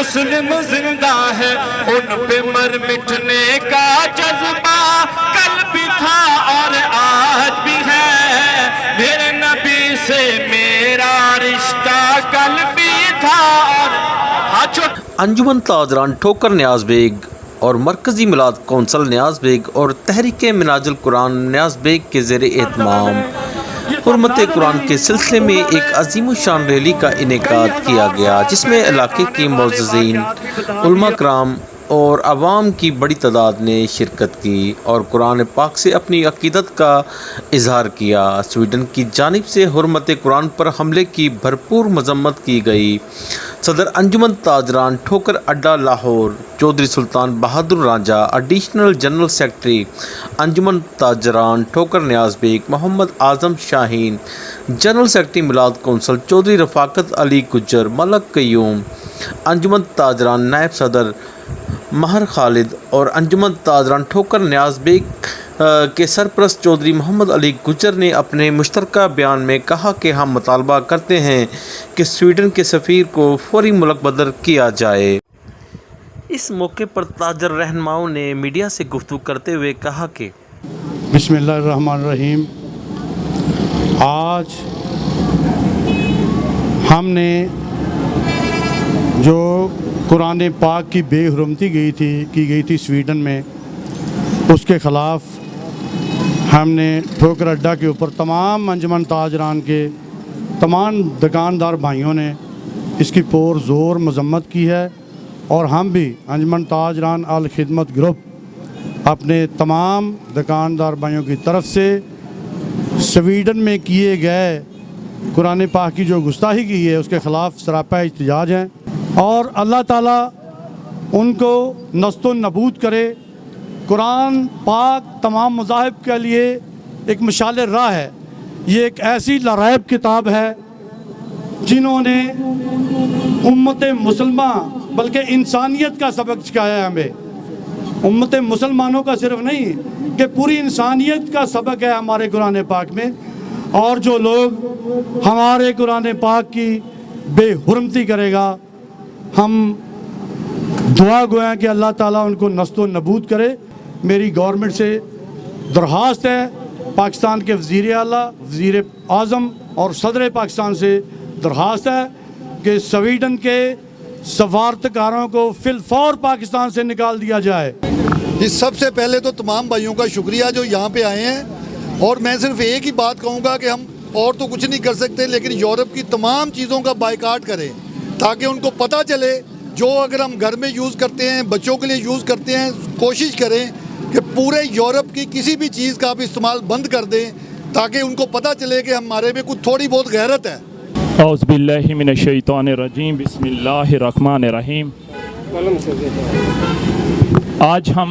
मुस्लिम जिंदा है, उन पे मर मिटने का जज्बा कल भी था और आज भी है। मेरे नबी से मेरा रिश्ता कल भी था और अंजुमन ताजरान ठोकर न्याज बेग और मरकज़ी मिलाद कौंसल न्याज बेग और तहरीक मिनाजुल कुरान न्याज बेग के ज़ेर एहतमाम हुर्मत कुरान के सिलसिले में एक अजीम शान रैली का इनेकाद किया गया, जिसमें इलाके के मुअज़्ज़िज़ीन, उलमा कराम और आवाम की बड़ी तादाद ने शिरकत की और कुरान पाक से अपनी अक़ीदत का इजहार किया। स्वीडन की जानिब से हुर्मत कुरान पर हमले की भरपूर मजम्मत की गई। सदर अंजुमन ताजरान ठोकर अड्डा लाहौर चौधरी सुल्तान बहादुर राजा, एडिशनल जनरल सेक्रेटरी अंजुमन ताजरान ठोकर न्याज बेग, मोहम्मद आज़म शाहीन, जनरल सेक्रेटरी मिलाद कौंसल चौधरी रफ़ाकत अली गुज्जर, मलक क़य्यूम, अंजुमन ताजरान नायब सदर महर खालिद और अंजुमन ताजरान ठोकर न्याज बेग के सरपरस्त चौधरी मोहम्मद अली गुज्जर ने अपने मुश्तरका बयान में कहा कि हम मुतालबा करते हैं कि स्वीडन के सफ़ीर को फौरी मुल्क बदर किया जाए। इस मौके पर ताजर रहनुमाओं ने मीडिया से गुफ्तगू करते हुए कहा कि बिस्मिल्लाहिर्रहमानिर्रहीम, आज हमने जो कुरान पाक की बेहुरमती की गई थी स्वीडन में, उसके ख़िलाफ़ हमने ठोकर अड्डा के ऊपर तमाम अंजुमन ताजरान के तमाम दुकानदार भाइयों ने इसकी पुरज़ोर मजम्मत की है और हम भी अंजुमन ताजरान अल खिदमत ग्रुप अपने तमाम दुकानदार भाइयों की तरफ से स्वीडन में किए गए कुरान पाक की जो गुस्ताखी की है उसके ख़िलाफ़ सरापा एहतजाज हैं और अल्लाह ताला उनको नस्तो नबूद करे। कुरान पाक तमाम मज़ाहिब के लिए एक मिसाल राह है। ये एक ऐसी लरैब किताब है जिन्होंने उम्मत मुसलमा बल्कि इंसानियत का सबक सिखाया है हमें। उम्मत मुसलमानों का सिर्फ नहीं कि पूरी इंसानियत का सबक है हमारे कुरान पाक में। और जो लोग हमारे कुरान पाक की बेहुरमती करेगा, हम दुआ गो हैं कि अल्लाह ताला उनको नस्तो नबूद करे। मेरी गवर्नमेंट से दरख्वास्त है, पाकिस्तान के वज़ीर आला, वज़ीर आज़म और सदर पाकिस्तान से दरख्वास्त है कि स्वीडन के सफारतकारों को फिलफौर पाकिस्तान से निकाल दिया जाए। इस सबसे पहले तो तमाम भाइयों का शुक्रिया जो यहाँ पे आए हैं। और मैं सिर्फ एक ही बात कहूँगा कि हम और तो कुछ नहीं कर सकते, लेकिन यूरोप की तमाम चीज़ों का बायकाट करें ताकि उनको पता चले जो अगर हम घर में यूज़ करते हैं, बच्चों के लिए यूज़ करते हैं, कोशिश करें कि पूरे यूरोप की किसी भी चीज़ का आप इस्तेमाल बंद कर दें ताकि उनको पता चले कि हमारे में कुछ थोड़ी बहुत गैरत है। औज़ु बिल्लाहि मिनश शैतानिर रजीम, बिस्मिल्लाहिर रहमानिर रहीम। आज हम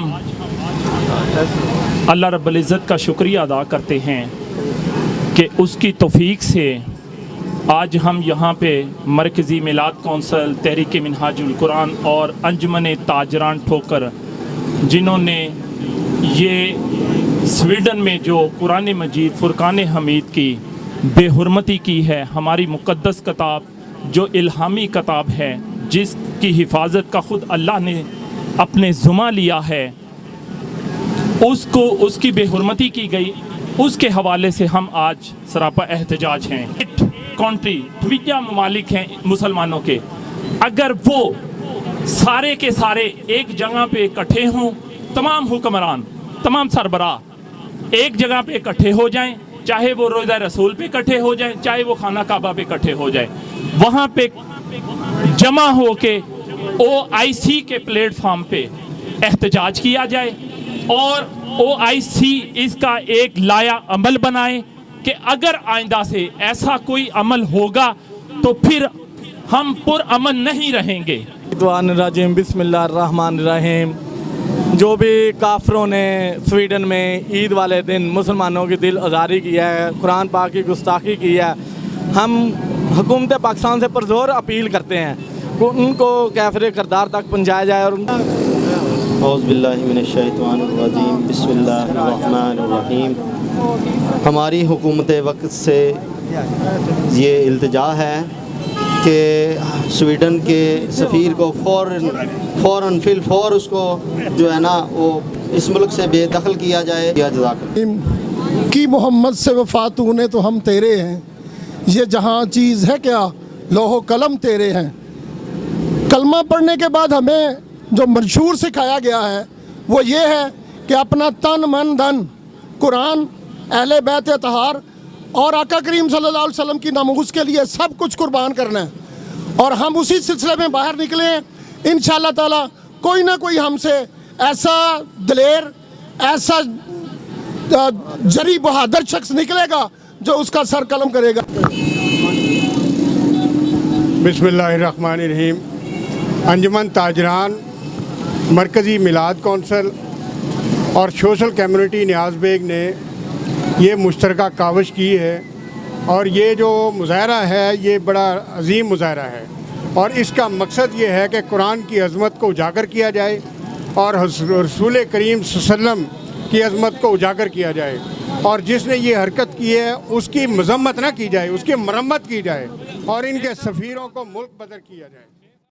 अल्लाह रब्बुल इज़्ज़त का शुक्रिया अदा करते हैं कि उसकी तौफीक से आज हम यहाँ पे मरकज़ी मिलाद कौंसल, तहरीक मिनहाजुल कुरान और अंजुमन ताजरान ठोकर, जिन्होंने ये स्वीडन में जो कुरान मजीद फ़ुरक़ान हमीद की बेहुरमती की है, हमारी मुक़द्दस किताब जो इल्हामी किताब है जिसकी हिफाजत का ख़ुद अल्लाह ने अपने ज़ुम्मा लिया है, उसको उसकी बेहुरमती की गई, उसके हवाले से हम आज सरापा एहतजाज हैं। कंट्री 52 ममालिक हैं मुसलमानों के, अगर वो सारे के सारे एक जगह पे इकट्ठे हों, तमाम हुक्मरान, तमाम सरबराह एक जगह पे इकट्ठे हो जाएं, चाहे वो रोज़ा रसूल पे इकट्ठे हो जाएं, चाहे वो खाना काबा पे इकट्ठे हो जाएं, वहाँ पे जमा हो के OIC के प्लेटफॉर्म पे एहतजाज किया जाए और OIC इसका एक लाया अमल बनाए कि अगर आइंदा से ऐसा कोई अमल होगा तो फिर हम पुरअमन नहीं रहेंगे। बिस्मिल्लाहिर्रहमानिर्रहीम। जो भी काफरों ने स्वीडन में ईद वाले दिन मुसलमानों की दिल आज़ारी किया है, कुरान पाक की गुस्ताखी की है, हम हुकूमत पाकिस्तान से पुरज़ोर अपील करते हैं उनको कैफिर किरदार तक पहुँचाया जाए। और औज़ु बिल्लाहि मिनश शैतानिर रजीम, बिस्मिल्लाहिर्रहमानिर रहीम। हमारी हुकूमत वक्त से ये इल्तिजा है कि स्वीडन के सफ़ीर को फ़ौरन फिल फौर उसको जो है ना वो इस मुल्क से बेदखल किया जाए। जज़ाकल्लाह। कि मोहम्मद से वफ़ा तूने तो हम तेरे हैं, ये जहाँ चीज़ है क्या लोहो कलम तेरे हैं। कलमा पढ़ने के बाद हमें जो मशहूर सिखाया गया है वो ये है कि अपना तन मन धन कुरान, अहले बैत तहार और आका करीम सल्लल्लाहु अलैहि वसल्लम की नमूज़ के लिए सब कुछ कुर्बान करना है। और हम उसी सिलसिले में बाहर निकले हैं। इंशाअल्लाह ताला कोई ना कोई हमसे ऐसा दिलेर, ऐसा जरी बहादुर शख्स निकलेगा जो उसका सर कलम करेगा। बिस्मिल्लाहिर्रहमानिर्रहीम। अंजुमन ताजरान, मरकज़ी मिलाद कौंसल और सोशल कम्युनिटी न्याज़ बेग ने ये मुश्तरका काविश की है और ये जो मुज़ाहरा है ये बड़ा अजीम मुज़ाहरा है और इसका मकसद ये है कि कुरान की अज़मत को उजागर किया जाए और रसूल करीम सल्लल्लाहु अलैहि वसल्लम की अज़मत को उजागर किया जाए और जिसने ये हरकत की है उसकी मजम्मत ना की जाए, उसकी मरम्मत की जाए और इनके सफ़ीरों को मुल्क बदर किया जाए।